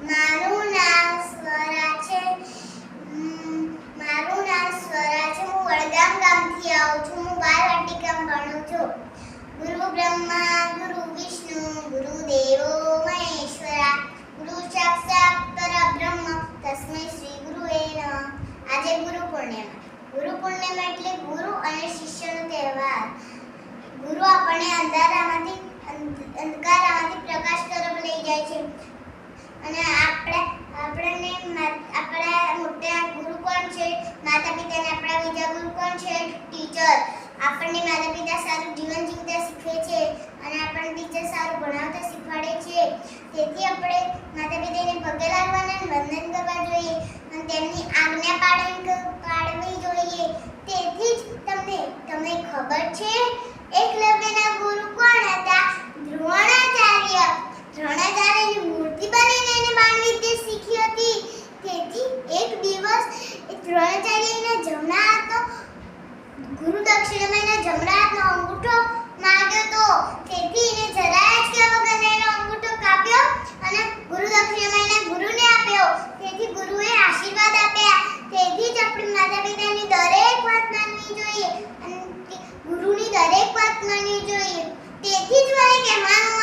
મારું નામ સ્વરા છે. મારું નામ સ્વરા છે. હું વડગામ ગામથી આવું છું. હું બાલવાટિકામાં ભણું છું. ગુરુ બ્રહ્મા ગુરુ વિષ્ણુ ગુરુ દેવો મહેશ્વરા ગુરુ સાક્ષાત પરબ્રહ્મ તસ્મૈ શ્રી ગુરુવે નમઃ. આજે ગુરુ પૂર્ણિમા. ગુરુ પૂર્ણિમા એટલે ગુરુ અને શિષ્યનો તહેવાર. ગુરુ આપણને અંધારામાંથી પ્રકાશ તરફ લઈ જાય છે અને આપણને આપણા મોટા ગુરુ કોણ છે? માતા પિતાને આપણા બીજા ગુરુ કોણ છે? ટીચર. આપણને માતા પિતા સારું જીવન જીવતા શીખવે છે અને આપણને ટીચર સારું ભણાવતા શીખવાડે છે. તેથી આપણે માતા પિતાને પગે લાગવાના અને વંદન કરવા જોઈએ અને તેમની આજ્ઞા પાળવી જોઈએ. તેથી જ તમને ખબર છે એકલવ્યના ગુરુ કોણ હતા? દ્રોણાચાર્ય. દ્રોણાચાર્યની મૂર્તિ બનાવીને એને બાણ વિદ્યા શીખી હતી. તેથી એક દિવસ દ્રોણાચાર્યના જમણા હાથનો ગુરુ દક્ષિણામાં એના જમણા હાથનો અંગૂઠો માંગ્યો તો. તેથી એને જરાય જ કહેવા વગર એનો અંગૂઠો કાપ્યો અને ગુરુ દક્ષિણામાં એના ગુરુને આપ્યો. તેથી ગુરુએ આશીર્વાદ આપ્યા. તેથી જ આપણે માતા પિતાની દરેક વાત માનવી જોઈએ અને ગુરુની દરેક વાત માનવી જોઈએ. તેથી જ મને કહેવાનું